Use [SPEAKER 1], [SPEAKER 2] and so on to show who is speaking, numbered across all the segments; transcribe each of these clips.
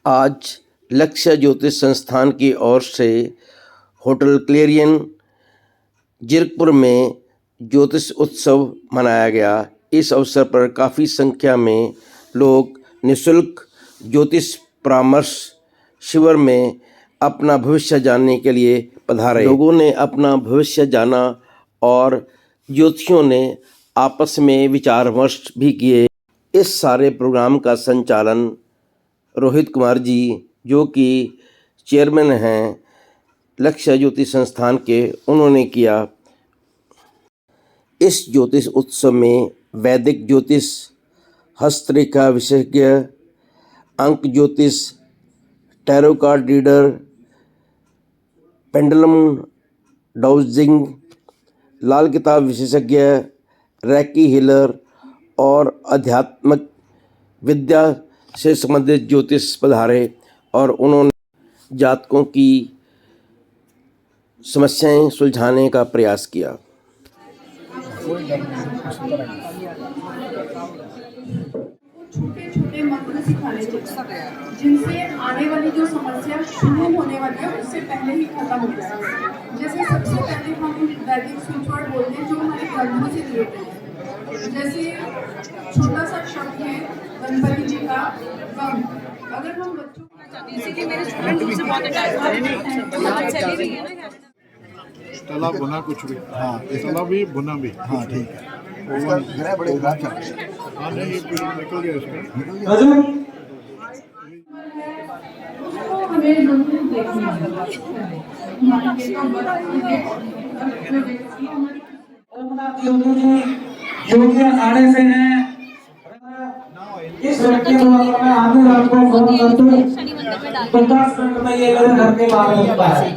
[SPEAKER 1] आज लक्ष्य ज्योतिष संस्थान की ओर से होटल क्लेरियन जीरकपुर में ज्योतिष उत्सव मनाया गया। इस अवसर पर काफ़ी संख्या में लोग निःशुल्क ज्योतिष परामर्श शिविर में अपना भविष्य जानने के लिए पधारे। लोगों ने अपना भविष्य जाना और ज्योतिषियों ने आपस में विचार विमर्श भी किए। इस सारे प्रोग्राम का संचालन रोहित कुमार जी, जो कि चेयरमैन हैं लक्ष्य ज्योतिष संस्थान के, उन्होंने किया। इस ज्योतिष उत्सव में वैदिक ज्योतिष, हस्तरेखा विशेषज्ञ, अंक ज्योतिष, tarot card reader, pendulum dowsing, Lal Kitab विशेषज्ञ, रैकी हीलर और आध्यात्मिक विद्या से संबंधित ज्योतिष पधारे और उन्होंने जातकों की समस्याएं सुलझाने का प्रयास किया।
[SPEAKER 2] छोटे छोटे मंत्र सिखाने चाहिए जिनसे आने वाली जो समस्या शुरू होने वाली है उससे पहले ही खत्म हो जाए। जैसे सबसे पहले हम वैदिक स्विच वर्ड बोलते हैं जो हमारे ग्रंथों से रिलेटेड है। जैसे छोटा सा शब्द है गणपति जी का गम। अगर हम बच्चों
[SPEAKER 3] इसीलिए मेरे स्टूडेंट मुझसे बहुत अटैच हैं।
[SPEAKER 4] तला बुना कुछ भी, हाँ तला भी बुना भी, हाँ ठीक है। इसका ग्रह बड़े खराब चल रहे हैं। हाँ नहीं, ये निकल गया इसका।
[SPEAKER 2] उसको हमें जरूर देखना
[SPEAKER 5] योगी अखाड़े से हैं। इस व्यक्ति को अगर मैं आधी रात को फोन कर दूं तो 10 मिनट में ये मेरे घर के बाहर होता है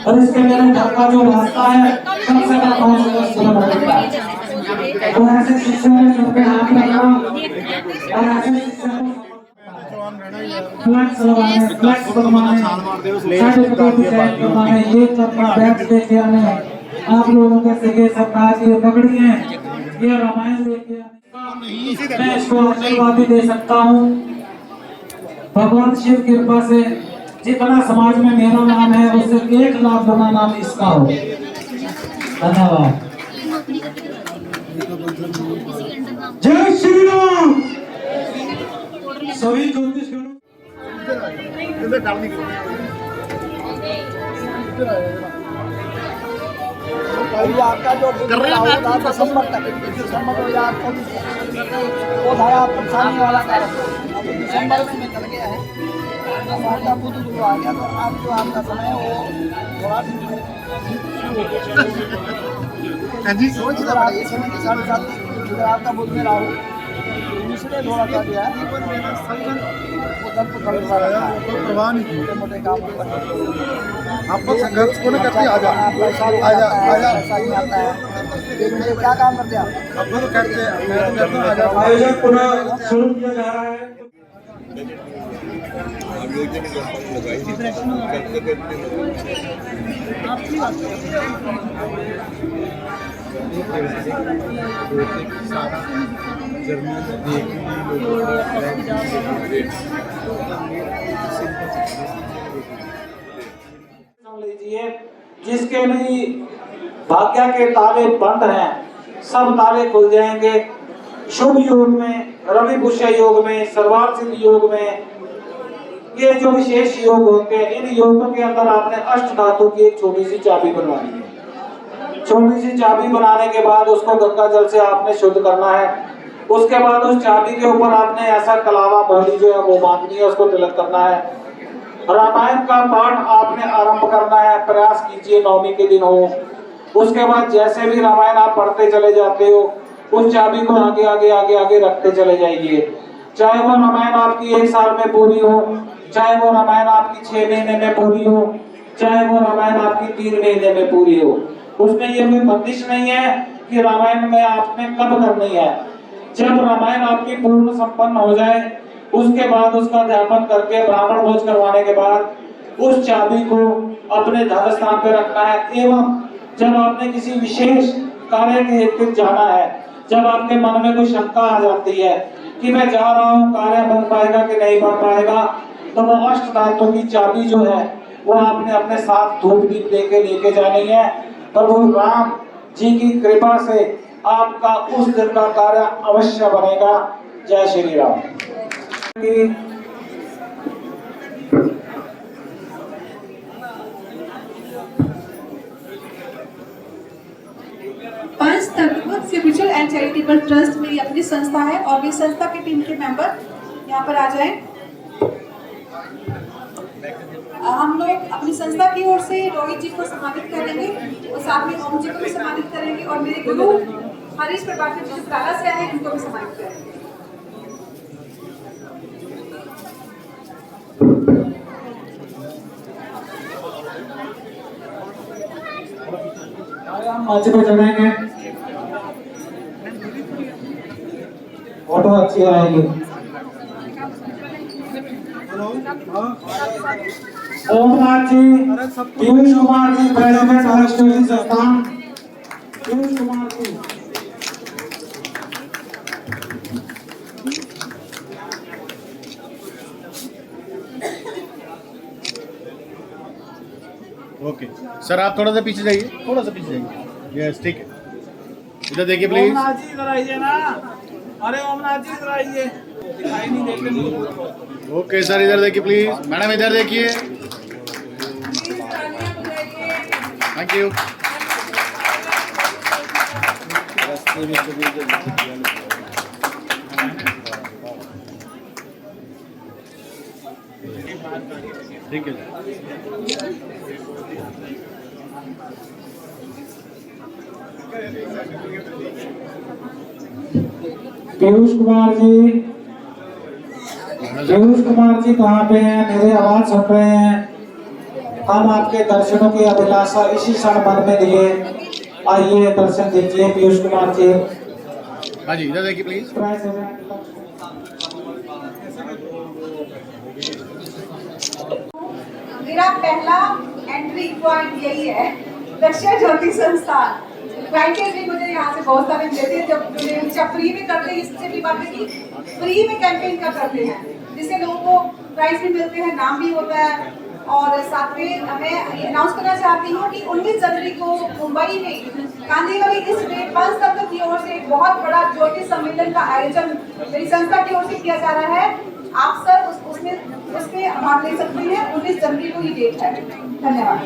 [SPEAKER 5] और इसके मेरे घर का जो रास्ता है कम से कम 5-10 किलोमीटर का है। तो ऐसे शिष्यों के सर पे हाथ रखना और ऐसे शिष्यों को फ्लैक्स लगाने, फ्लैक्स बनवाने, सर्टिफिकेट चेक करवाने, ये करना, बैच लेके आने। आप लोगों के सिगे सरताज ये पकड़ी है, ये रामायण लेके आने। मैं इसको आशीर्वाद भी दे सकता हूँ। भगवान शिव की कृपा से जितना समाज में मेरा नाम है उससे 1 लाख गुना नाम इसका हो। धन्यवाद। जय श्री राम। सभी ज्योतिष
[SPEAKER 6] अभी आपका जो दिसंबर तक, दिसंबर 2024 वो धारा परेशानी वाला अभी दिसंबर में निकल गया है। आपका बुध गुरु आ गया तो आप जो आपका समय है वो थोड़ा सोच रहा है। इस समय के 7.5 इधर आपका बुध में राहु इसलिए थोड़ा सा गया है। उधर तो प्रवाह नहीं की मोटे काम आपको संघर्ष को करके आ जा ऐसा ही आता है। क्या काम करते हैं आप? तो करते हैं
[SPEAKER 5] आयोजन पुनः शुरू किया जा रहा है। लीजिए जिसके भी भाग्य के ताले बंद हैं सब ताले खुल जाएंगे। शुभ योग में, रवि पुष्य योग में, सर्वार्थ सिद्ध योग में, ये जो विशेष योग होते हैं इन योगों के अंदर आपने अष्ट धातु की एक छोटी सी चाबी बनवानी है। छोटी सी चाबी बनाने के बाद उसको गंगा जल से आपने शुद्ध करना है। उसके बाद उस चाबी के ऊपर आपने ऐसा कलावा मोहली जो है वो बांधनी है, उसको तिलक करना है। रामायण का पाठ आपने आरंभ करना है। प्रयास कीजिए नवमी के दिन हो। उसके बाद जैसे भी रामायण आप पढ़ते चले जाते हो उस चाबी को आगे आगे आगे आगे रखते चले जाइए। चाहे वो रामायण आपकी 1 साल में पूरी हो, चाहे वो रामायण आपकी 6 महीने में पूरी हो, चाहे वो रामायण आपकी 3 महीने में पूरी हो। उसमें ये कोई बंदिश नहीं है कि रामायण में आपने कब करनी है। जब रामायण आपकी पूर्ण संपन्न हो जाए उसके बाद उसका अध्यापन करके ब्राह्मण भोज करवाने के बाद उस चाबी को अपने धर्म स्थान पर रखना है। एवं जब आपने किसी विशेष कार्य के हेतु जाना है, जब आपके मन में कोई शंका आ जाती है कि मैं जा रहा हूँ कार्य बन पाएगा कि नहीं बन पाएगा, तो वो अष्ट धातुओं की चाबी जो है वो आपने अपने साथ धूप दीप लेके जानी है। प्रभु राम जी की कृपा से आपका उस दिन का कार्य अवश्य बनेगा। जय श्री राम।
[SPEAKER 2] पंच तत्व स्पिरिचुअल एंड चैरिटेबल ट्रस्ट मेरी अपनी संस्था है और मेरी संस्था की टीम के मेंबर यहाँ पर आ जाएं। हम लोग अपनी संस्था की ओर से रोहित जी को सम्मानित करेंगे और साथ में ओम जी को भी सम्मानित करेंगे और मेरे गुरु हरीश प्रभाकर जी जो काला से आए उनको भी सम्मानित करेंगे।
[SPEAKER 5] हम मंच पे चढ़ेंगे, फोटो अच्छी आएगी। ओमनाथ जी, पीयूष कुमार जी, प्रेसिडेंट अलग संस्थान, पीयूष कुमार जी।
[SPEAKER 4] ओके सर, आप थोड़ा सा पीछे जाइए, थोड़ा सा पीछे जाइए। यस, ठीक है। इधर देखिए प्लीज।
[SPEAKER 5] ओमनाथ जी इधर आइए ना। अरे ओमनाथ जी इधर आइए, दिखाई नहीं देते।
[SPEAKER 4] ओके सर, इधर देखिए प्लीज। मैडम इधर देखिए। Thank you. ठीक है।
[SPEAKER 5] पीयूष कुमार जी कहाँ पे हैं? मेरी आवाज सुन रहे हैं? हम आपके दर्शनों की अभिलाषा इसी क्षण मन में लिए। आइए दर्शन दीजिए पीयूष कुमार जी।
[SPEAKER 4] हाँ जी, इधर देखिए प्लीज।
[SPEAKER 2] मेरा पहला एंट्री पॉइंट यही है, लक्ष्य ज्योति संस्थान। क्लाइंटेज भी मुझे यहाँ से बहुत सारे मिलते हैं, जब फ्री में करते हैं, इससे भी बात है कि फ्री में कैंपेन का करते हैं, जिससे लोगों को प्राइज भी मिलते हैं, नाम भी होता है। और साथ में मैं अनाउंस करना चाहती हूँ कि 19 जनवरी को मुंबई में कांदीवली स्टेट पंच तत्व की ओर से एक बहुत बड़ा ज्योति सम्मेलन का आयोजन मेरी संस्था की ओर से किया जा रहा है। आप सब उसमें भाग ले सकते हैं। 19 जनवरी को ये डेट है। धन्यवाद।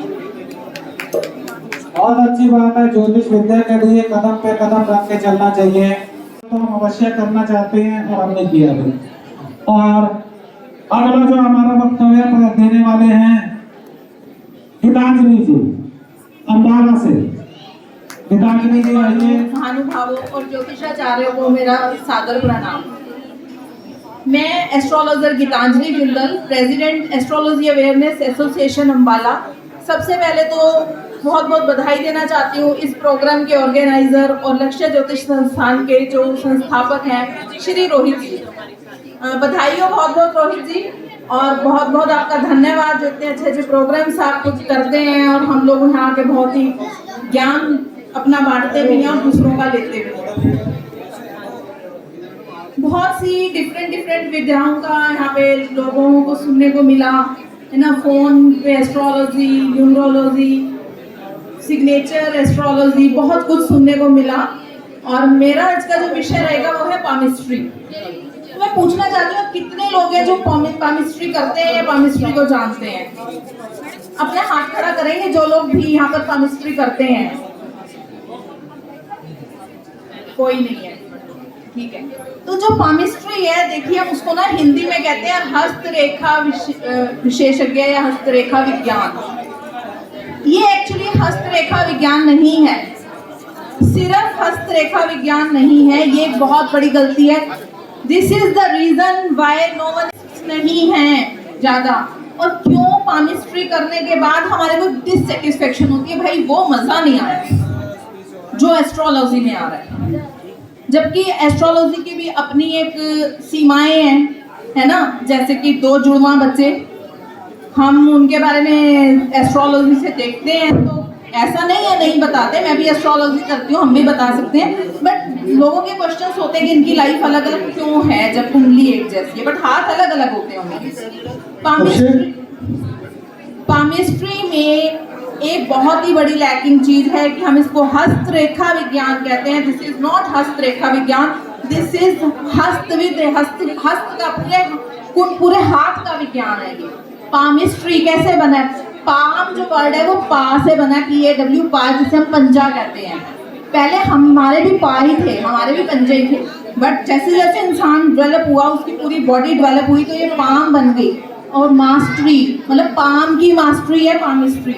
[SPEAKER 5] बहुत अच्छी बात है। ज्योतिष विद्या के लिए कदम पे कदम रख के चलना चाहिए, तो हम अवश्य करना चाहते हैं और हमने किया भी। और अगला जो हमारा वक्तव्य देने वाले हैं गीतांजलि जी अम्बाला से। गीतांजलि जी आइए।
[SPEAKER 3] महानुभावों और ज्योतिषाचार्यों को मेरा सादर प्रणाम। मैं astrologer Geetanjali Jindal, president astrology awareness association Ambala. सबसे पहले तो बहुत बहुत बधाई देना चाहती हूँ इस प्रोग्राम के ऑर्गेनाइजर और लक्ष्य ज्योतिष संस्थान के जो संस्थापक हैं श्री रोहित जी। बधाई हो बहुत बहुत रोहित जी, और बहुत बहुत आपका धन्यवाद जो इतने अच्छे अच्छे प्रोग्राम्स आप कुछ करते हैं और हम लोग यहाँ के बहुत ही ज्ञान अपना बांटते भी हैं और दूसरों का लेते भी हैं। बहुत सी डिफरेंट विद्याओं का यहाँ पे लोगों को सुनने को मिला है ना। फोन पे एस्ट्रोलॉजी, न्यूमरोलॉजी, सिग्नेचर एस्ट्रोलॉजी, बहुत कुछ सुनने को मिला। और मेरा आज का जो विषय रहेगा वो है पामिस्ट्री। तो मैं पूछना चाहती हूँ कितने लोग हैं जो पामिस्ट्री करते हैं या पामिस्ट्री को जानते हैं? अपने हाथ खड़ा करेंगे जो लोग भी यहाँ पर पामिस्ट्री करते हैं। कोई नहीं है, ठीक है। तो जो पामिस्ट्री है, देखिए हम उसको ना हिंदी में कहते हैं हस्तरेखा विशेषज्ञ या हस्तरेखा विज्ञान। ये एक्चुअली हस्तरेखा विज्ञान नहीं है, सिर्फ हस्तरेखा विज्ञान नहीं है, ये एक बहुत बड़ी गलती है। This is the reason why no one नहीं है ज्यादा। और क्यों पामिस्ट्री करने के बाद हमारे को डिससेटिस्फेक्शन होती है, भाई वो मजा नहीं आ रहा जो एस्ट्रोलॉजी में आ रहा है। जबकि एस्ट्रोलॉजी की भी अपनी एक सीमाएं हैं, है ना। जैसे कि 2 जुड़वा बच्चे, हम उनके बारे में एस्ट्रोलॉजी से देखते हैं तो ऐसा नहीं है नहीं बताते, मैं भी एस्ट्रोलॉजी करती हूँ, हम भी बता सकते हैं, बट लोगों के क्वेश्चंस होते हैं कि इनकी लाइफ अलग अलग क्यों है जब कुंडली एक जैसी है, बट हाथ अलग अलग होते होंगे। पामिस्ट्री में एक बहुत ही बड़ी लैकिंग चीज है कि हम इसको हस्तरेखा विज्ञान कहते हैं। दिस इज नॉट हस्तरेखा विज्ञान, दिस इज हस्त का पूरे हाथ का विज्ञान है ये। पामिस्ट्री कैसे बना है? पाम जो वर्ड है वो पा से बना, PAW, पा, जिसे हम पंजा कहते हैं। पहले हमारे भी पा ही थे, हमारे भी पंजे ही थे, बट जैसे जैसे इंसान डेवलप हुआ, उसकी पूरी बॉडी डेवलप हुई, तो ये पाम बन गई। और मास्टरी मतलब पाम की मास्टरी है पामिस्ट्री,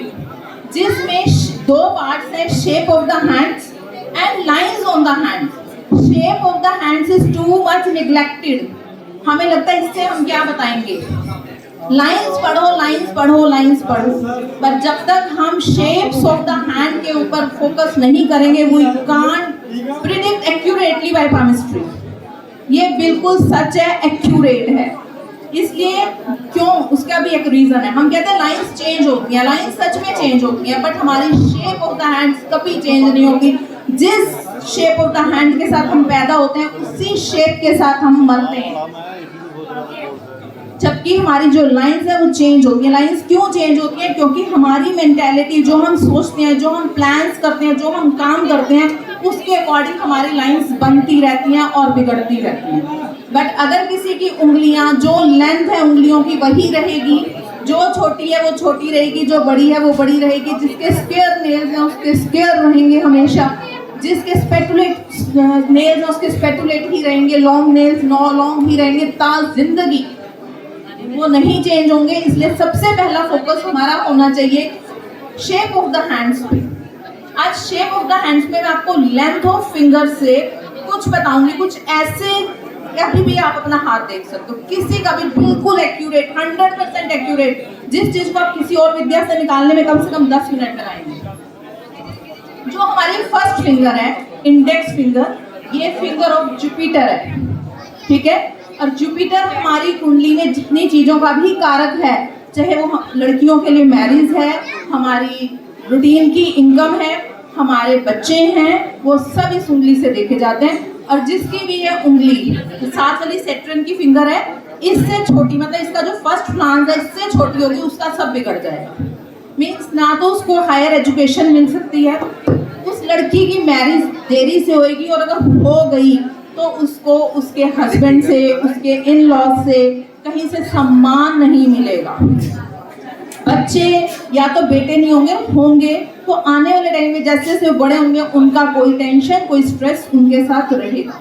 [SPEAKER 3] जिसमें 2 पार्ट्स है, shape of the hands and lines on the hands. Shape of the hands is too much neglected, हमें लगता है इससे हम क्या बताएंगे, लाइंस पढ़ो लाइंस पढ़ो लाइंस पढ़ो, पर जब तक हम शेप्स ऑफ द हैंड के ऊपर फोकस नहीं करेंगे, we can't predict accurately by palmistry. ये बिल्कुल सच है, एक्यूरेट है। इसलिए क्यों, उसका भी एक रीजन है। हम कहते हैं लाइंस चेंज होती हैं, लाइंस सच में चेंज होती हैं, बट हमारी शेप ऑफ द हैंड्स कभी चेंज नहीं होगी। जिस शेप ऑफ द हैंड के साथ हम पैदा होते हैं, उसी शेप के साथ हम मरते हैं, जबकि हमारी जो लाइंस है वो चेंज होती है। लाइंस क्यों चेंज होती है? क्योंकि हमारी मेंटालिटी, जो हम सोचते हैं, जो हम प्लान्स करते हैं, जो हम काम करते हैं, उसके अकॉर्डिंग हमारी लाइंस बनती रहती हैं और बिगड़ती रहती हैं। बट अगर किसी की उंगलियां, जो लेंथ है उंगलियों की वही रहेगी, जो छोटी है वो छोटी रहेगी, जो बड़ी है वो बड़ी रहेगी, जिसके स्क्वायर नेल्स हैं उसके स्क्वायर रहेंगे हमेशा, जिसके स्पेटुलेट नेल्स हैं उसके स्पेटुलेट ही रहेंगे, लॉन्ग नेल्स लॉन्ग ही रहेंगे, ताज जिंदगी वो नहीं चेंज होंगे। इसलिए सबसे पहला फोकस हमारा होना चाहिए शेप ऑफ द हैंड्स पे। आज शेप ऑफ द हैंड्स पे मैं आपको लेंथ ऑफ फिंगर से कुछ बताऊंगी, कुछ ऐसे, कभी भी आप अपना हाथ देख सकते हो, किसी का भी बिल्कुल एक्यूरेट, 100% एक्यूरेट, जिस चीज को आप किसी और विद्या से निकालने में कम से कम 10 मिनट लगाएंगे। जो हमारी फर्स्ट फिंगर है, इंडेक्स फिंगर, ये फिंगर ऑफ जुपिटर है, ठीक है। और जुपिटर हमारी कुंडली में जितनी चीजों का भी कारक है, चाहे वो लड़कियों के लिए मैरिज है, हमारी रूटीन की इनकम है, हमारे बच्चे हैं, वो सब इस उंगली से देखे जाते हैं। और जिसकी भी ये उंगली 7 वाली सेट्रन की फिंगर है, इससे छोटी, मतलब इसका जो फर्स्ट फ्लांस है इससे छोटी होगी, उसका सब बिगड़ जाएगा। मीन्स ना तो उसको हायर एजुकेशन मिल सकती है, उस लड़की की मैरिज देरी से होएगी, और अगर हो गई तो उसको उसके हस्बैंड से, उसके इन लॉज से कहीं से सम्मान नहीं मिलेगा। बच्चे या तो बेटे नहीं होंगे तो आने वाले टाइम में जैसे जैसे बड़े होंगे, उनका कोई टेंशन, कोई स्ट्रेस उनके साथ रहेगा,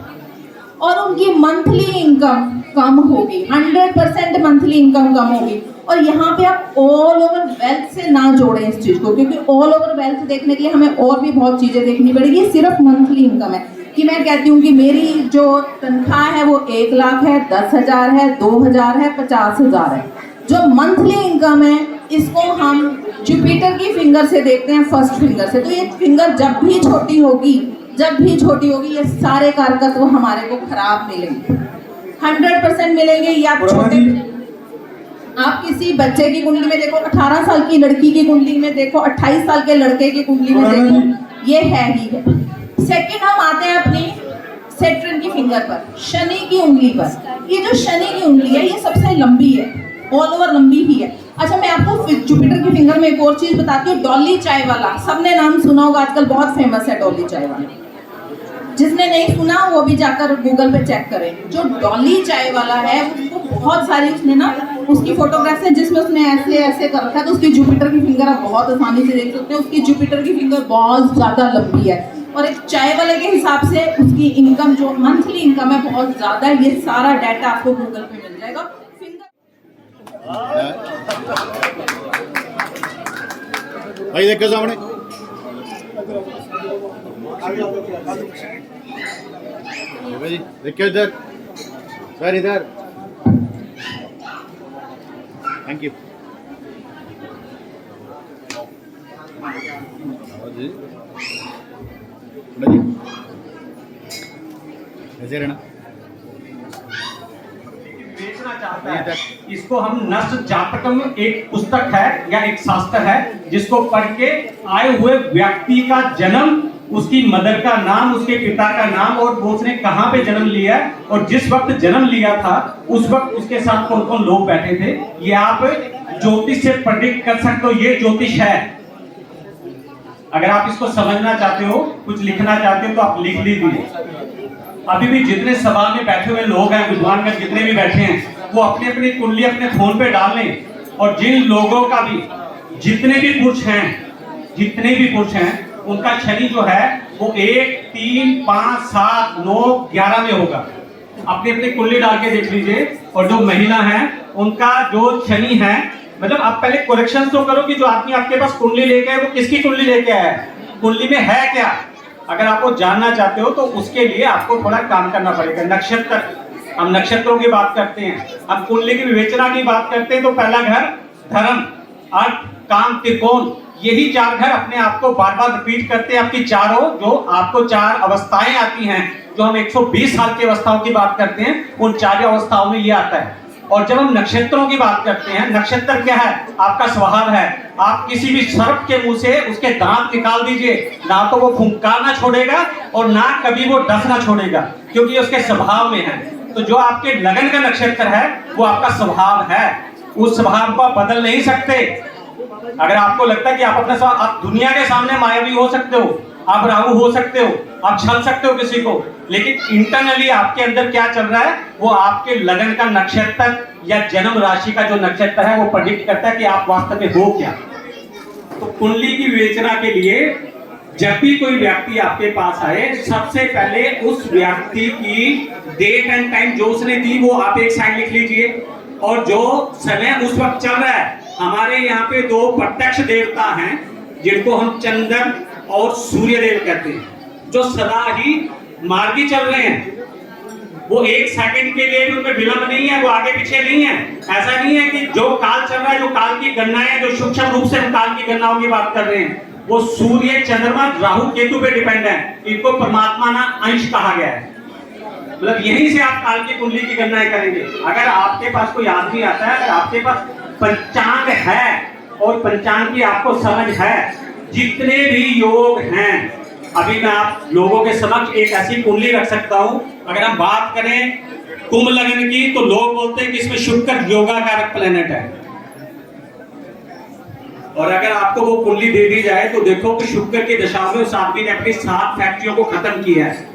[SPEAKER 3] और उनकी मंथली इनकम कम होगी, 100% मंथली इनकम कम होगी। और यहाँ पे आप ऑल ओवर वेल्थ से ना जोड़ें इस चीज को, क्योंकि ऑल ओवर वेल्थ देखने के लिए हमें और भी बहुत चीजें देखनी पड़ेगी। सिर्फ मंथली इनकम है कि मैं कहती हूँ कि मेरी जो तनख्वाह है वो 1 लाख है, 10,000 है, 2,000 है, 50,000 है। जो मंथली इनकम है इसको हम जुपिटर की फिंगर से देखते हैं, फर्स्ट फिंगर से। तो ये फिंगर जब भी छोटी होगी, ये सारे कारक वो हमारे को खराब मिलेंगे, 100% मिलेंगे। या छोटे, आप किसी बच्चे की कुंडली में देखो, 18 साल की लड़की की कुंडली में देखो, 28 साल के लड़के की कुंडली में देखो, ये है ही है। सेकंड हम आते हैं अपनी सेट्रन की फिंगर पर, शनि की उंगली पर। ये जो शनि की उंगली है ये सबसे लंबी है, ऑल ओवर लंबी ही है। अच्छा, मैं आपको जुपिटर की फिंगर में एक और चीज बताती हूँ, डॉली चाय वाला। सबने नाम सुना होगा, आजकल बहुत फेमस है डॉली चाय वाला। जिसने नहीं सुना वो भी जाकर गूगल पे चेक करें। जो डॉली चाय वाला है उसको बहुत सारी, उसने ना उसकी फोटोग्राफ्स है जिसमें उसने ऐसे ऐसे कर रखा है, तो उसकी जुपिटर की फिंगर आप बहुत आसानी से देख सकते हैं। उसकी जुपिटर की फिंगर बहुत ज्यादा लंबी है, और एक चाय वाले के हिसाब से उसकी इनकम, जो मंथली इनकम है, बहुत ज्यादा है। ये सारा डाटा आपको गूगल पे मिल जाएगा।
[SPEAKER 4] भाई देखो सामने, भाई देखिए इधर, सर इधर, थैंक यू जी। ऐसे रहना,
[SPEAKER 5] बेचना चाहता है इसको हम नष्ट जातकम, एक पुस्तक है या एक शास्त्र है,
[SPEAKER 7] जिसको पढ़ के आए हुए व्यक्ति का जन्म, उसकी मदर का नाम, उसके पिता का नाम और वो उसने कहां पे जन्म लिया और जिस वक्त जन्म लिया था उस वक्त उसके साथ कौन कौन लोग बैठे थे, ये आप ज्योतिष से प्रेडिक्ट कर सकते हो। ये ज्योतिष है। अगर आप इसको समझना चाहते हो, कुछ लिखना चाहते हो तो आप लिख लीजिए। अभी भी जितने सभा में बैठे हुए लोग हैं, विद्वानगण जितने भी बैठे हैं, वो अपनी अपनी कुंडली अपने फोन पे डाल लें। और जिन लोगों का भी, जितने भी पुरुष हैं, उनका शनि जो है वो 1, 3, 5, 7, 9, 11 में होगा। अपनी अपनी कुंडली डाल के देख लीजिए। और जो महिला है उनका जो शनि है, मतलब आप पहले करेक्शन तो करो कि जो आदमी आपके पास कुंडली लेके आए वो किसकी कुंडली लेके आया है, कुंडली में है क्या। अगर आपको जानना चाहते हो तो उसके लिए आपको थोड़ा काम करना पड़ेगा। नक्षत्र, हम नक्षत्रों की बात करते हैं, हम कुंडली की विवेचना की बात करते हैं। तो पहला घर धर्म, अर्थ, काम, त्रिकोण, यही 4 घर अपने आप को बार बार रिपीट करते हैं। आपकी चारों जो आपको 4 अवस्थाएं आती हैं, जो हम 120 साल की अवस्थाओं की बात करते हैं, उन 4 अवस्थाओं में ये आता है। और जब हम नक्षत्रों की बात करते हैं, नक्षत्र क्या है, आपका स्वभाव है। आप किसी भी सर्प के मुंह से उसके दांत निकाल दीजिए, ना तो वो फुंकार ना छोड़ेगा और ना कभी वो डसना छोड़ेगा, क्योंकि उसके स्वभाव में है। तो जो आपके लगन का नक्षत्र है वो आपका स्वभाव है। उस स्वभाव को आप बदल नहीं सकते। अगर आपको लगता है कि आप अपने आप दुनिया के सामने मायावी हो सकते हो, आप राहु हो सकते हो, आप छल सकते हो किसी को, लेकिन इंटरनली आपके अंदर क्या चल रहा है वो आपके लगन का नक्षत्र या जन्म राशि का जो नक्षत्र है वो प्रेडिक्ट करता है कि आप वास्तव में हो क्या। तो कुंडली की विवेचना के लिए जब भी कोई व्यक्ति आपके पास आए, सबसे पहले उस व्यक्ति की डेट एंड टाइम जो उसने दी वो आप एक साइड लिख लीजिए। और जो समय उस वक्त चल रहा है, हमारे यहाँ पे 2 प्रत्यक्ष देवता हैं जिनको हम चंद्र और सूर्य देव कहते हैं, जो सदा ही मार्गी चल रहे हैं। वो 1 सेकंड के लिए भी उनमें विलंब नहीं है, वो आगे पीछे नहीं है। ऐसा नहीं है कि जो काल चल रहा है, जो काल की गणनाएं, जो सूक्ष्म रूप से हम काल की गणनाओं की बात कर रहे हैं, वो सूर्य, चंद्रमा, राहु, केतु पे डिपेंड है। इनको परमात्मा ना अंश कहा गया है। मतलब यहीं से आप काल की कुंडली की गणनाएं करेंगे। अगर आपके पास कोई आदमी आता है, अगर आपके पास पंचांग है और पंचांग की आपको समझ है, जितने भी योग हैं, अभी मैं आप लोगों के समक्ष एक ऐसी कुंडली रख सकता हूं। अगर हम बात करें कुंभ लग्न की, तो लोग बोलते हैं कि इसमें शुक्र योगा कारक प्लेनेट है। और अगर आपको वो कुंडली दे दी जाए तो देखो कि शुक्र की दशा में उस आदमी ने अपनी 7 फैक्ट्रियों को खत्म किया है।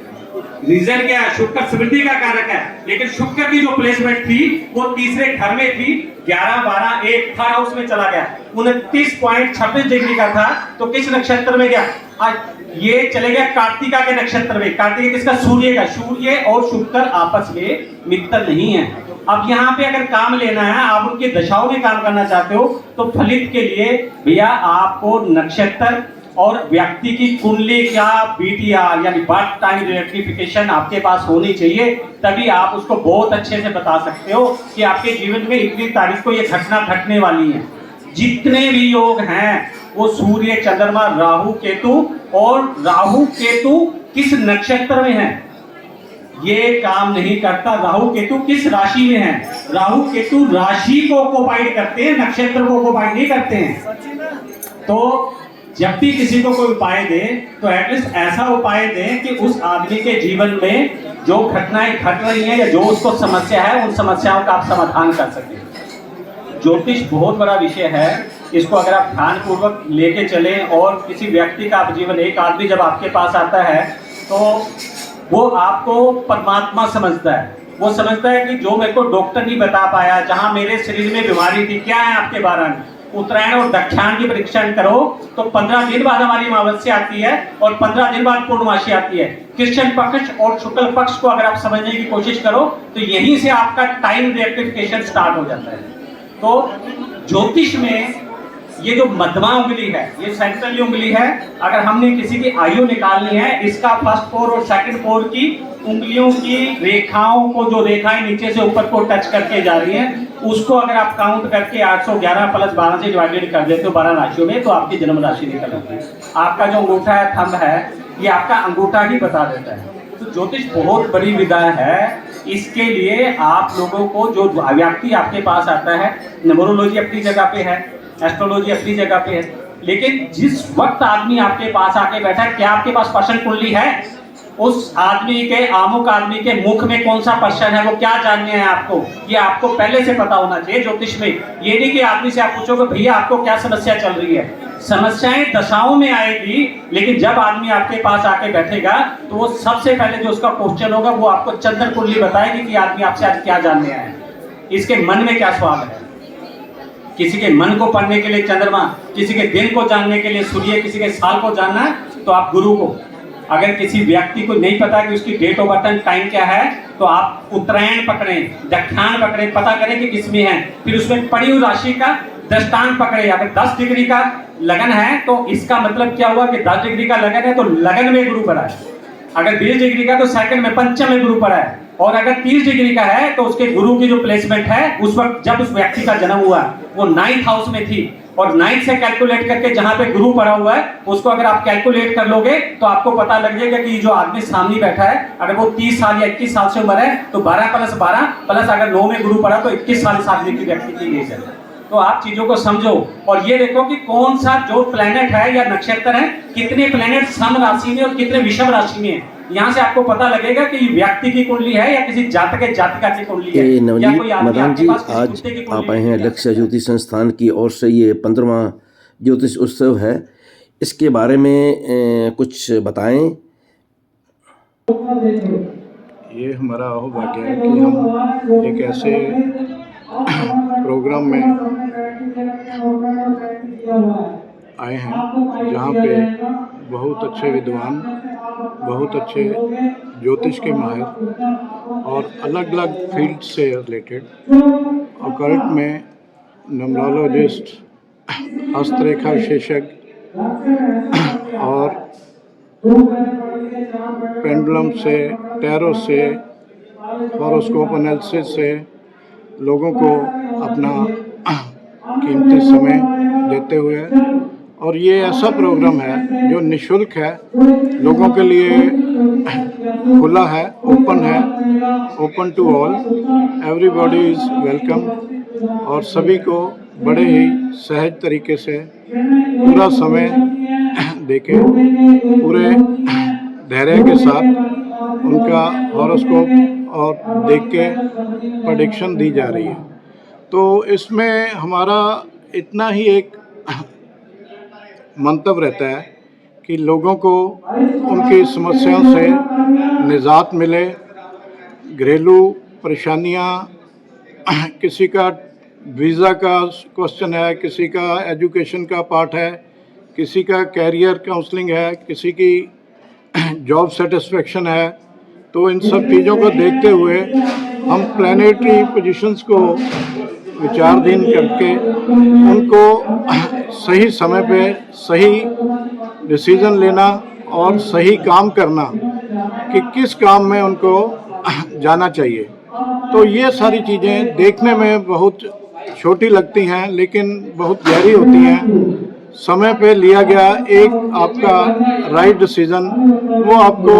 [SPEAKER 7] रीजन क्या है, शुक्र समृद्धि का कारक है, लेकिन शुक्र की जो प्लेसमेंट थी वो तीसरे घर में थी, 11, 12, 1 थर्ड हाउस में चला गया, 29.26 डिग्री का था। तो किस नक्षत्र में गया, ये चले गया कार्तिका के नक्षत्र में। कार्तिका किसका, सूर्य का। सूर्य और शुक्र आपस में मित्र नहीं है। अब यहाँ पे अगर काम लेना है, आप उनकी दशाओं में काम करना चाहते हो, तो फलित के लिए भैया आपको नक्षत्र और व्यक्ति की कुंडली का बीटीआर यानी बर्थ टाइम रेक्टिफिकेशन आपके पास होनी चाहिए। तभी आप उसको बहुत अच्छे से बता सकते हो कि आपके जीवन में इतनी तारीख को ये घटना घटने वाली है। जितने भी योग हैं वो सूर्य, चंद्रमा, राहु, केतु, और राहु केतु किस नक्षत्र में है ये काम नहीं करता। राहु केतु किस राशि में है, राहु केतु राशि को ऑक्युपाइड करते हैं, नक्षत्र को ऑक्युपाइड नहीं करते हैं। तो जब भी किसी को कोई उपाय दे तो एटलीस्ट ऐसा उपाय दें कि उस आदमी के जीवन में जो घटनाएं घट रही हैं या जो उसको समस्या है, उन समस्याओं का आप समाधान कर सकें। ज्योतिष बहुत बड़ा विषय है, इसको अगर आप ध्यान पूर्वक लेके चलें और किसी व्यक्ति का जीवन, एक आदमी जब आपके पास आता है तो वो आपको परमात्मा समझता है। वो समझता है कि जो मेरे को डॉक्टर नहीं बता पाया, जहां मेरे शरीर में बीमारी थी, क्या है आपके बारे में, उत्तरायण और दक्षिणायन की परीक्षण करो तो 15 दिन बाद हमारी अमावस्या आती है और 15 दिन बाद पूर्णमासी आती है। कृष्ण पक्ष और शुक्ल पक्ष को अगर आप समझने की कोशिश करो तो यहीं से आपका टाइम रेक्टिफिकेशन स्टार्ट हो जाता है। तो ज्योतिष में ये जो मध्यमा उंगली है, ये सेंट्रल उंगली है। अगर हमने किसी की आयु निकालनी है, इसका फर्स्ट फोर और सेकंड फोर की उंगलियों की रेखाओं को, जो रेखाएं नीचे से ऊपर को टच करके जा रही हैं, उसको अगर आप काउंट करके 811 प्लस 12 से डिवाइडेड कर देते हो 12 राशियों में, तो आपकी जन्म राशि निकल आती है। आपका जो अंगूठा है, थंब है, ये आपका अंगूठा ही बता देता है। तो ज्योतिष बहुत बड़ी विधा है। इसके लिए आप लोगों को, जो व्यक्ति आपके पास आता है, न्यूमरोलॉजी अपनी जगह पे है, एस्ट्रोलॉजी अपनी जगह पे है, लेकिन जिस वक्त आदमी आपके पास आके बैठा है, क्या आपके पास पर्सन कुंडली है? उस आदमी के, आमुक आदमी के मुख में कौन सा पर्सन है, वो क्या जानने हैं आपको, ये आपको पहले से पता होना चाहिए ज्योतिष में। ये नहीं कि आदमी से आप पूछोगे भैया आपको क्या समस्या चल रही है। समस्याएं दशाओं में आएगी, लेकिन जब आदमी आपके पास आके बैठेगा तो वो सबसे पहले जो उसका क्वेश्चन होगा वो आपको चंद्र कुंडली बताएगी कि आदमी आपसे आज क्या जानने आया है, इसके मन में क्या सवाल है। किसी के मन को पढ़ने के लिए चंद्रमा, किसी के दिन को जानने के लिए सूर्य, किसी के साल को जानना है तो आप गुरु को। अगर किसी व्यक्ति को नहीं पता कि उसकी डेट ऑफ बर्थ टाइम क्या है तो आप उत्तरायण पकड़ें, दक्षिणायन पकड़ें, पता करें कि किसमें है, फिर उसमें पड़ी हुई राशि का दृष्टांत पकड़े। अगर 10 डिग्री का लगन है तो इसका मतलब क्या हुआ कि 10 डिग्री का लगन है तो लगन में गुरु पड़ा है। अगर 20 डिग्री का तो सेकंड में, पंचम में गुरु पड़ा है। और अगर 30 डिग्री का है तो उसके गुरु की जो प्लेसमेंट है उस वक्त जब उस व्यक्ति का जन्म हुआ वो 9th हाउस में थी, और 9th से कैलकुलेट करके जहां पे गुरु पड़ा हुआ है उसको अगर आप कैलकुलेट कर लोगे तो आपको पता लग जाएगा कि जो आदमी सामने बैठा है अगर वो 30 साल या 21 साल से उम्र है तो 12 + 12 प्लस अगर 9 में गुरु पड़ा तो 21 साल इस आदमी की व्यक्ति की एज है। तो आप चीजों को समझो और ये देखो कि कौन सा जो प्लेनेट है या नक्षत्र है, कितने प्लेनेट सम राशि में और कितने विषम राशि में है। यहाँ से आपको पता लगेगा कि व्यक्ति की कुंडली है या किसी जातक जातिका की कुंडली है।
[SPEAKER 1] नवनीत मदान जी, आज आप आए हैं लक्ष्य ज्योतिष संस्थान की ओर से, ये 15वां ज्योतिष उत्सव है, इसके बारे में कुछ बताएं।
[SPEAKER 4] ये हमारा अहोभाग्य है कि हम एक ऐसे प्रोग्राम में आए हैं जहाँ पे बहुत अच्छे विद्वान, बहुत अच्छे ज्योतिष के माहिर और अलग अलग फील्ड से रिलेटेड, ऑकल्ट में न्यूमरोलॉजिस्ट, हस्तरेखा विशेषज्ञ और पेंडुलम से, टैरो से, हॉरोस्कोप एनालिसिस से लोगों को अपना कीमती समय देते हुए, और ये ऐसा प्रोग्राम है जो निःशुल्क है, लोगों के लिए खुला है, open to all, everybody is welcome, और सभी को बड़े ही सहज तरीके से पूरा समय देके, पूरे धैर्य के साथ उनका हॉरोस्कोप और देख के प्रेडिक्शन दी जा रही है। तो इसमें हमारा इतना ही एक मंतव्य रहता है कि लोगों को उनकी समस्याओं से निजात मिले, घरेलू परेशानियां, किसी का वीज़ा का क्वेश्चन है, किसी का एजुकेशन का पार्ट है, किसी का कैरियर काउंसलिंग है, किसी की जॉब सेटिस्फेक्शन है, तो इन सब चीज़ों को देखते हुए हम प्लानिटरी पोजीशंस को विचाराधीन करके उनको सही समय पे सही डिसीजन लेना और सही काम करना कि किस काम में उनको जाना चाहिए। तो ये सारी चीज़ें देखने में बहुत छोटी लगती हैं लेकिन बहुत गहरी होती हैं। समय पे लिया गया एक आपका राइट डिसीजन वो आपको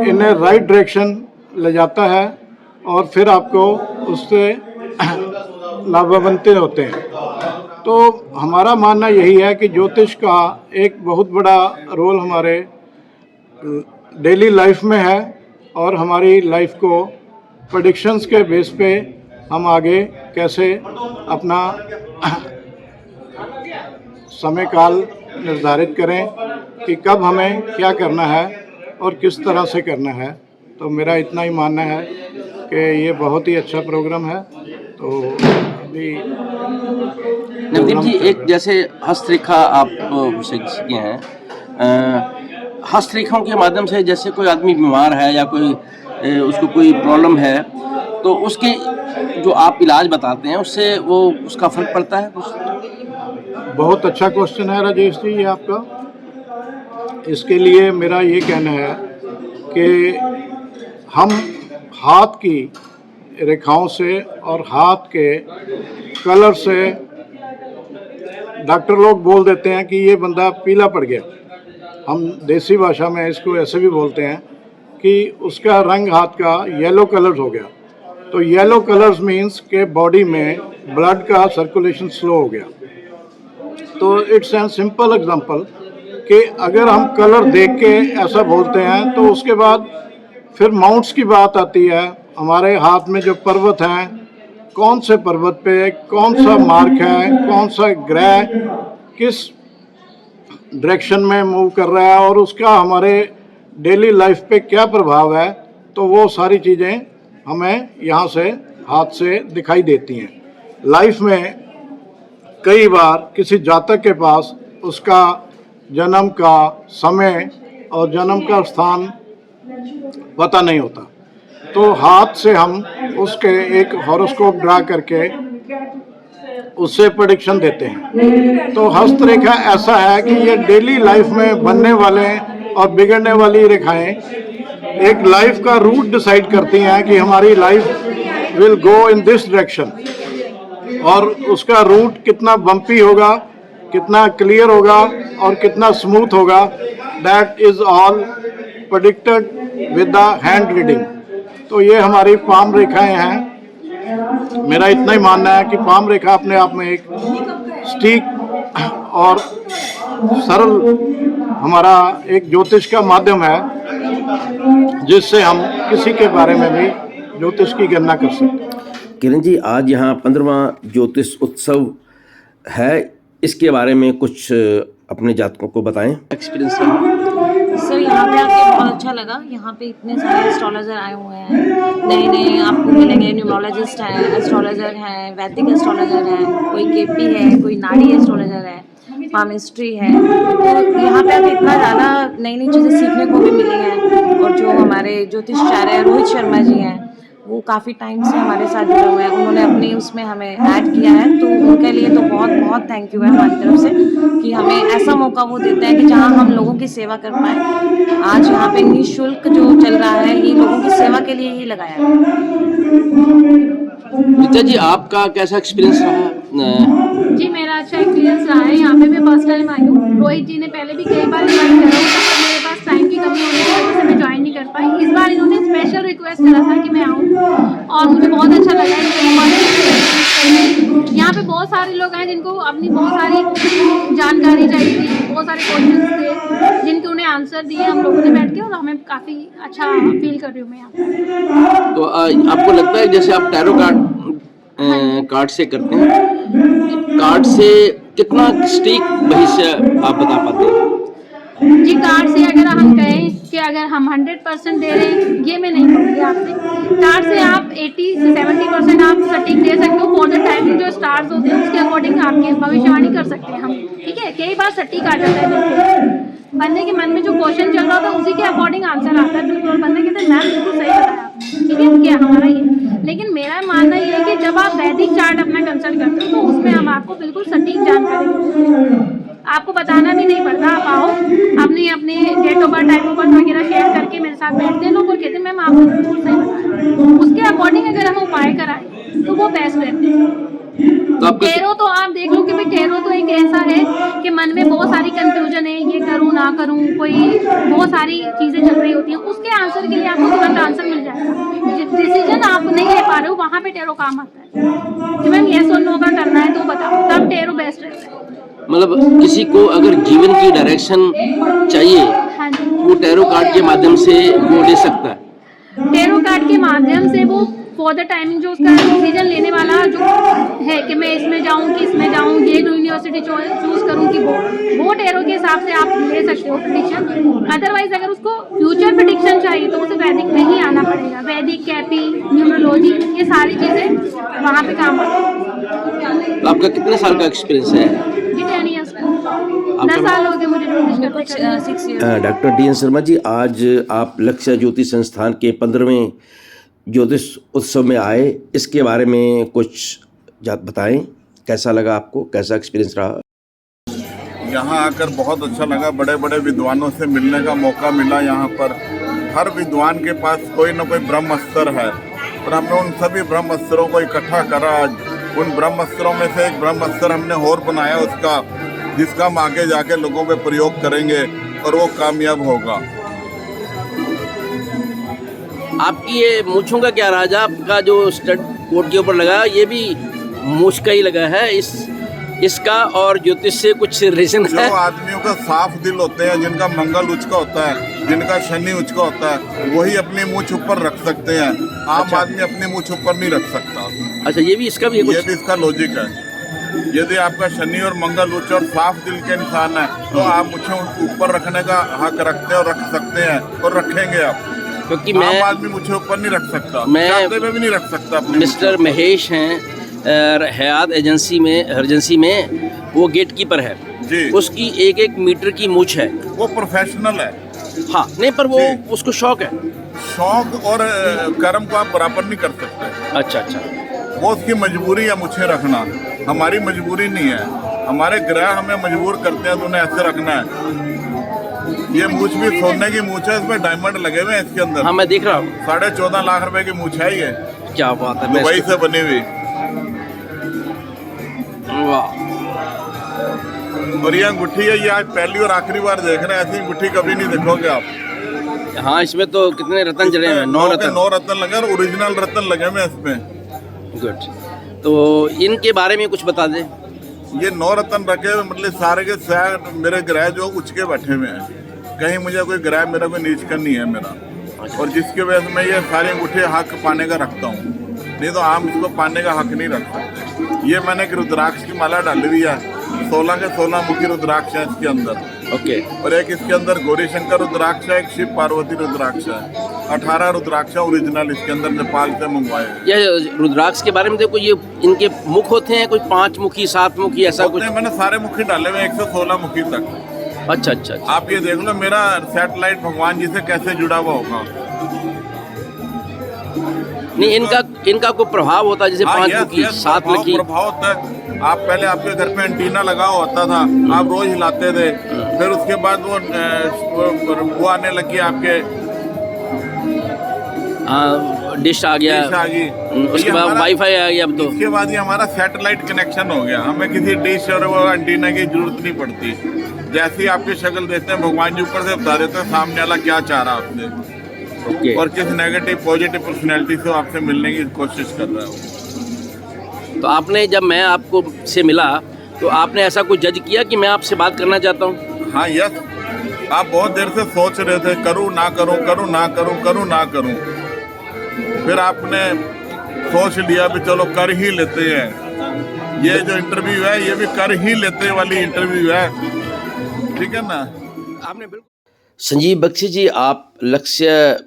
[SPEAKER 4] इन ए राइट डायरेक्शन ले जाता है और फिर आपको उससे लाभान्वित होते हैं। तो हमारा मानना यही है कि ज्योतिष का एक बहुत बड़ा रोल हमारे डेली लाइफ में है और हमारी लाइफ को प्रेडिक्शंस के बेस पे हम आगे कैसे अपना समय काल निर्धारित करें कि कब हमें क्या करना है और किस तरह से करना है। तो मेरा इतना ही मानना है कि ये बहुत ही अच्छा प्रोग्राम है। तो अभी
[SPEAKER 1] नवदीप जी, एक जैसे हस्तरेखा आप विशेषज्ञ हैं, हस्तरेखाओं के माध्यम से जैसे कोई आदमी बीमार है या कोई उसको कोई प्रॉब्लम है तो उसके जो आप इलाज बताते हैं उससे वो उसका फर्क पड़ता है कुछ?
[SPEAKER 4] बहुत अच्छा क्वेश्चन है राजेश जी ये आपका। इसके लिए मेरा ये कहना है कि हम हाथ की रेखाओं से और हाथ के कलर से डॉक्टर लोग बोल देते हैं कि ये बंदा पीला पड़ गया। हम देसी भाषा में इसको ऐसे भी बोलते हैं कि उसका रंग हाथ का येलो कलर हो गया। तो येलो कलर्स मीन्स के बॉडी में ब्लड का सर्कुलेशन स्लो हो गया। तो इट्स एन सिंपल एग्जांपल कि अगर हम कलर देख के ऐसा बोलते हैं तो उसके बाद फिर माउंट्स की बात आती है। हमारे हाथ में जो पर्वत हैं, कौन से पर्वत पे कौन सा मार्क है, कौन सा ग्रह किस डायरेक्शन में मूव कर रहा है और उसका हमारे डेली लाइफ पे क्या प्रभाव है, तो वो सारी चीज़ें हमें यहाँ से हाथ से दिखाई देती हैं। लाइफ में कई बार किसी जातक के पास उसका जन्म का समय और जन्म का स्थान पता नहीं होता, तो हाथ से हम उसके एक हॉरोस्कोप ड्रा करके उससे प्रेडिक्शन देते हैं। तो हस्तरेखा ऐसा है कि ये डेली लाइफ में बनने वाले और बिगड़ने वाली रेखाएं एक लाइफ का रूट डिसाइड करती हैं कि हमारी life will go in this direction, और उसका रूट कितना बम्पी होगा, कितना क्लियर होगा और कितना स्मूथ होगा, that is all predicted with the hand reading. तो ये हमारी पाम रेखाएं हैं। मेरा इतना ही मानना है कि पाम रेखा अपने आप में एक सटीक और सरल हमारा एक ज्योतिष का माध्यम है, जिससे हम किसी के बारे में भी ज्योतिष की गणना कर सकते हैं।
[SPEAKER 1] किरण जी, आज यहाँ 15वां ज्योतिष उत्सव है, इसके बारे में कुछ अपने जातकों को बताएं। एक्सपीरियंस
[SPEAKER 8] सर यहाँ पे आके बहुत अच्छा लगा। यहाँ पे इतने सारे एस्ट्रोलॉजर आए हुए हैं, नए नए आपको मिलेंगे। न्यूमरोलॉजिस्ट हैं, एस्ट्रोलॉजर हैं, वैदिक एस्ट्रोलॉजर हैं, कोई केपी है, कोई नाड़ी एस्ट्रोलॉजर है, पामिस्ट्री है। तो यहाँ पे आके इतना ज़्यादा नई नई चीज़ें सीखने को भी मिली हैं। और जो हमारे ज्योतिषाचार्य रोहित शर्मा जी हैं, वो काफ़ी टाइम से हमारे साथ जुड़े हुए हैं, उन्होंने अपनी उसमें हमें ऐड किया है, तो उनके लिए तो बहुत बहुत थैंक यू है हमारी तरफ से कि हमें ऐसा मौका वो देते हैं कि जहां हम लोगों की सेवा कर पाएँ। आज यहाँ पे निःशुल्क जो चल रहा है, ये लोगों की सेवा के लिए ही लगाया है।
[SPEAKER 1] रीता जी, आपका कैसा एक्सपीरियंस रहा?
[SPEAKER 9] जी, मेरा अच्छा एक्सपीरियंस रहा है। यहाँ पे मैं फर्स्ट टाइम आई हूँ। रोहित जी ने पहले भी कई बार ज्वाइन करा था, पर मेरे पास टाइम की कमी होने की वजह से मैं ज्वाइन नहीं कर पाई। इस बार इन्होंने स्पेशल रिक्वेस्ट करा था कि मैं आऊँ, और मुझे बहुत अच्छा लगा है। यहाँ पे बहुत सारे लोग हैं जिनको अपनी बहुत सारी जानकारी चाहिए थी, बहुत सारे क्वेश्चंस थे जिनके उन्हें आंसर दिए हम लोगों ने बैठ के, और हमें काफ़ी अच्छा फील कर रही हूँ मैं यहाँ पे।
[SPEAKER 1] तो आपको लगता है जैसे आप टैरो कार्ड से करते हैं, कार्ड से कितना सटीक भविष्य आप बता पाते हैं?
[SPEAKER 9] जी, कार्ड से अगर हम कहें कि अगर हम 100% दे रहे हैं, ये मैं नहीं कहूँगी आपसे। कार्ड से आप 80 से 70% आप सटीक दे सकते हो। फॉर द टाइमिंग जो स्टार्स होते हैं उसके अकॉर्डिंग आपकी भविष्यवाणी कर सकते हैं हम, ठीक है। कई बार सटीक आ जाता है, बिल्कुल बंदे के मन में जो क्वेश्चन चल रहा था उसी के अकॉर्डिंग आंसर आता है, बिल्कुल। बंदे कहते हैं मैम बिल्कुल सही बताया आपने, ठीक है, क्या हमारा ये। लेकिन मेरा मानना ये है कि जब आप वैदिक चार्ट अपना कंसल्ट करते हो तो उसमें हम आपको बिल्कुल सटीक जानकारी देते हैं। आपको बताना भी नहीं पड़ता, आप आओ अपने date of birth, time of birth वगैरह शेयर करके मेरे साथ बैठते हैं लोग और कहते हैं मैम आपने बिल्कुल सही बताया। उसके अकॉर्डिंग अगर हम उपाय कराएं तो वो बेस्ट रहते हैं। टेरो तो आप देख लो कि भाई टेरो तो एक ऐसा है कि मन में बहुत सारी कंफ्यूजन है, ये करूँ ना करूँ, कोई बहुत सारी चीज़ें चल रही होती हैं, उसके आंसर के लिए आपको तुरंत आंसर मिल जाएगा। डिसीजन आप नहीं ले पा रहे हो, वहाँ पे टेरो काम आता है कि मैम येस और नो का करना है तो बताओ, तब टेरो बेस्ट रहता है।
[SPEAKER 1] मतलब किसी को अगर जीवन की डायरेक्शन चाहिए,
[SPEAKER 9] हाँ जी,
[SPEAKER 1] वो टैरो कार्ड के माध्यम से वो ले सकता है।
[SPEAKER 9] टैरो कार्ड के माध्यम से वो फॉर द टाइमिंग जो उसका डिसीजन लेने वाला जो है कि मैं इसमें जाऊं कि इसमें जाऊं, ये यूनिवर्सिटी चूज करूं कि वो टैरो के हिसाब से आप ले सकते हो प्रेडिक्शन। अदरवाइज अगर उसको फ्यूचर प्रेडिक्शन चाहिए तो उसे वैदिक में ही आना पड़ेगा। वैदिक, कैपी, न्यूमरोलॉजी, ये सारी चीज़ें वहाँ पे काम आती है।
[SPEAKER 1] तो आपका कितने साल का एक्सपीरियंस है?
[SPEAKER 9] जी 10 ईयर्स का, 10 साल हो गए मुझे ज्योतिष
[SPEAKER 8] कुछ
[SPEAKER 9] करते।
[SPEAKER 8] 6 years.
[SPEAKER 1] Doctor D N Sharma ji, आज आप लक्ष्य ज्योतिष संस्थान के 15वें ज्योतिष उत्सव में आए, इसके बारे में कुछ बताएं। कैसा लगा आपको, कैसा एक्सपीरियंस रहा?
[SPEAKER 10] यहाँ आकर बहुत अच्छा लगा। बड़े बड़े विद्वानों से मिलने का मौका मिला। यहाँ पर हर विद्वान के पास कोई न कोई ब्रह्मास्त्र है, और हमने उन सभी ब्रह्मास्त्रों को इकट्ठा करा। आज उन ब्रह्मास्त्रों में से एक ब्रह्मास्त्र हमने और बनाया उसका, जिसका हम आगे जाके लोगों पे प्रयोग करेंगे और वो कामयाब होगा।
[SPEAKER 1] आपकी ये मूंछों का क्या राज? आपका जो स्टड कोट के ऊपर लगा ये भी मूंछ का ही लगा है। इस इसका और ज्योतिष से कुछ रिलेशन
[SPEAKER 10] जो
[SPEAKER 1] है?
[SPEAKER 10] आदमियों का साफ दिल होते हैं, जिनका मंगल उच्च का होता है, जिनका शनि उच्च का होता है, वही अपनी मूंछ ऊपर रख सकते हैं। आम आदमी अपनी मूंछ ऊपर नहीं रख सकता।
[SPEAKER 1] अच्छा, ये भी इसका भी
[SPEAKER 10] ये
[SPEAKER 1] कुछ
[SPEAKER 10] भी इसका लॉजिक है। यदि आपका शनि और मंगल उच्च और साफ दिल के इंसान है तो आप मुझे ऊपर रखने का हक रखते हैं और रख सकते हैं और रखेंगे आप।
[SPEAKER 1] क्योंकि
[SPEAKER 10] आम
[SPEAKER 1] मैं
[SPEAKER 10] आदमी मुझे ऊपर नहीं रख सकता,
[SPEAKER 1] मैं
[SPEAKER 10] चाहते हुए भी नहीं रख सकता अपनी
[SPEAKER 1] मिस्टर महेश हैं, हयात एजेंसी में वो गेट कीपर है
[SPEAKER 10] जी।
[SPEAKER 1] उसकी 1-1 मीटर की मूछ है।
[SPEAKER 10] वो प्रोफेशनल है।
[SPEAKER 1] हाँ, नहीं पर वो
[SPEAKER 10] जी।
[SPEAKER 1] उसको शौक है।
[SPEAKER 10] शौक और कर्म को आप बराबर नहीं कर सकते।
[SPEAKER 1] अच्छा अच्छा,
[SPEAKER 10] वो उसकी मजबूरी है मुझे रखना, हमारी मजबूरी नहीं है। हमारे ग्रह हमें मजबूर करते हैं तो उन्हें ऐसे रखना है। ये मूछ भी सोने की मूछ है, इसमें डायमंड लगे हुए हैं इसके अंदर।
[SPEAKER 1] हाँ मैं देख रहा हूँ।
[SPEAKER 10] 14.5 लाख रुपए की मूछ है ये,
[SPEAKER 1] क्या बात है, मैं
[SPEAKER 10] दुबई से बनी हुई।
[SPEAKER 1] वाह,
[SPEAKER 10] और ये अंगूठी है, ये आज पहली और आखिरी बार देख रहे हैं। ऐसी अंगूठी कभी नहीं देखोगे आप।
[SPEAKER 1] हाँ इसमें तो कितने रतन जड़े हैं? 9 रतन।
[SPEAKER 10] 9 रतन लगे और ओरिजिनल रतन लगे हुए हैं इसमें।
[SPEAKER 1] गुड, तो इनके बारे में कुछ बता दें।
[SPEAKER 10] ये 9 रतन रखे हुए, मतलब सारे के सारे मेरे ग्रह जो उच के बैठे हुए हैं। कहीं मुझे कोई ग्रह मेरा कोई नीच का नहीं है मेरा। और जिसकी वजह से मैं ये सारी अंगूठी हक पाने का रखता हूँ, नहीं तो आम इसको पाने का हक नहीं रख सकते। ये मैंने एक रुद्राक्ष की माला डाली हुई है, 16 के 16 मुखी रुद्राक्ष है इसके अंदर।
[SPEAKER 1] ओके।
[SPEAKER 10] और एक इसके अंदर गौरी शंकर रुद्राक्ष है, एक शिव पार्वती रुद्राक्ष है। 18 रुद्राक्ष है ओरिजिनल इसके अंदर, नेपाल से मंगवाए हैं।
[SPEAKER 1] ये रुद्राक्ष के बारे में देखो, ये इनके मुख होते हैं कोई 5 मुखी 7 मुखी ऐसा कुछ?
[SPEAKER 10] मैंने सारे मुखी डाले हुए 116 मुखी तक।
[SPEAKER 1] अच्छा अच्छा अच्छा।
[SPEAKER 10] आप ये देख लो मेरा सैटेलाइट भगवान जी से कैसे जुड़ा हुआ होगा।
[SPEAKER 1] नहीं, इनका कोई प्रभाव होता है जैसे 5 मुखी 7 मुखी?
[SPEAKER 10] प्रभाव होता है। आप पहले आपके घर पे एंटीना लगा होता था, आप रोज हिलाते थे, फिर उसके बाद वो आने लगी आपके
[SPEAKER 1] डिश आ गया, उसके बाद वाईफाई आ गया। अब तो
[SPEAKER 10] इसके बाद ये हमारा सैटेलाइट कनेक्शन हो गया, हमें किसी डिश और वो एंटीना की जरूरत नहीं पड़ती। जैसे ही आपकी शक्ल देखते हैं भगवान जी ऊपर से बता देते हैं सामने वाला क्या चाह रहा है आपसे, और किस नेगेटिव पॉजिटिव पर्सनैलिटी से आपसे मिलने की कोशिश कर रहा है।
[SPEAKER 1] तो आपने, जब मैं आपको से मिला तो आपने ऐसा कुछ जज किया कि मैं आपसे बात करना चाहता हूँ?
[SPEAKER 10] हाँ यस, आप बहुत देर से सोच रहे थे करूँ ना करूँ, करूँ ना करूँ, करूँ ना करूँ, फिर आपने सोच लिया भी चलो कर ही लेते हैं। ये जो इंटरव्यू है ये भी कर ही लेते वाली इंटरव्यू है, ठीक है ना।
[SPEAKER 1] आपने बिल्कुल। संजीव बख्शी जी, आप लक्ष्य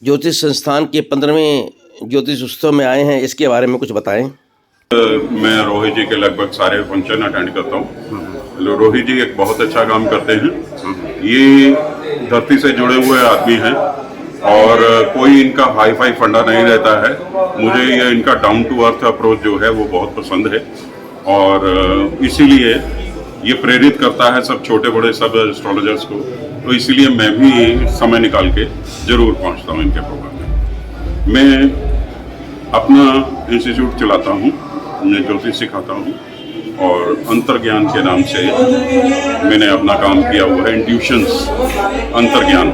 [SPEAKER 1] ज्योतिष संस्थान के 15वें ज्योतिष उत्सव में आए हैं, इसके बारे में कुछ बताएं।
[SPEAKER 11] मैं रोहित जी के लगभग सारे फंक्शन अटेंड करता हूँ। रोहित जी एक बहुत अच्छा काम करते हैं। ये धरती से जुड़े हुए आदमी हैं और कोई इनका हाई फाई फंडा नहीं रहता है। मुझे ये इनका डाउन टू अर्थ अप्रोच जो है वो बहुत पसंद है और इसीलिए ये प्रेरित करता है सब छोटे बड़े सब एस्ट्रोलॉजर्स को। तो इसीलिए मैं भी समय निकाल के जरूर पहुंचता हूं इनके प्रोग्राम में। मैं अपना इंस्टीट्यूट चलाता हूं, मैं ज्योतिष सिखाता हूं और अंतर्ज्ञान के नाम से मैंने अपना काम किया हुआ है, इंट्यूशंस अंतर्ज्ञान।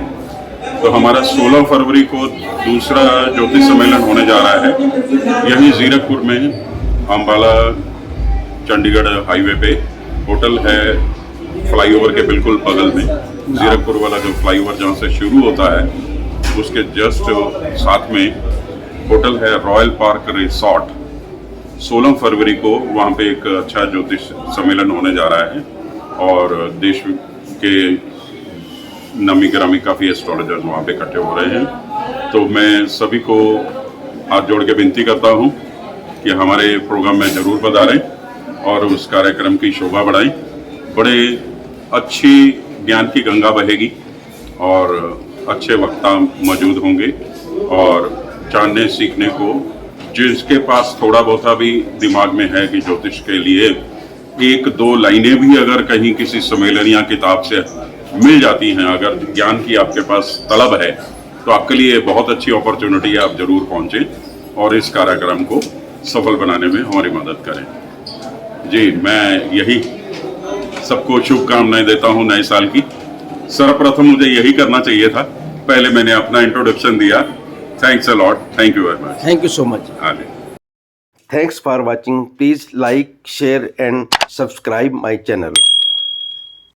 [SPEAKER 11] तो हमारा 16 फरवरी को दूसरा ज्योतिष सम्मेलन होने जा रहा है यहीं जीरकपुर में, अम्बाला चंडीगढ़ हाईवे पे। होटल है फ्लाईओवर के बिल्कुल बगल में, जीरकपुर वाला जो फ्लाईओवर जहाँ से शुरू होता है उसके जस्ट साथ में होटल है रॉयल पार्क रिसॉर्ट। 16 फरवरी को वहाँ पे एक अच्छा ज्योतिष सम्मेलन होने जा रहा है और देश के नामी गिरामी काफ़ी एस्ट्रोलॉजर्स वहाँ पे इकट्ठे हो रहे हैं। तो मैं सभी को हाथ जोड़ के विनती करता हूँ कि हमारे प्रोग्राम में ज़रूर पधारें और उस कार्यक्रम की शोभा बढ़ाएं। बड़े अच्छी ज्ञान की गंगा बहेगी और अच्छे वक्ता मौजूद होंगे और जानने सीखने को, जिसके पास थोड़ा बहुत भी दिमाग में है कि ज्योतिष के लिए 1-2 लाइनें भी अगर कहीं किसी सम्मेलन या किताब से मिल जाती हैं, अगर ज्ञान की आपके पास तलब है तो आपके लिए बहुत अच्छी अपॉर्चुनिटी है। आप जरूर पहुंचें और इस कार्यक्रम को सफल बनाने में हमारी मदद करें। जी, मैं यही सबको शुभकामनाएं देता हूं नए साल की। सर्वप्रथम मुझे यही करना चाहिए था, पहले मैंने अपना इंट्रोडक्शन दिया। Thanks a lot, thank you very much.
[SPEAKER 1] Thank you so much. Thanks for watching. Please like, share and subscribe my channel.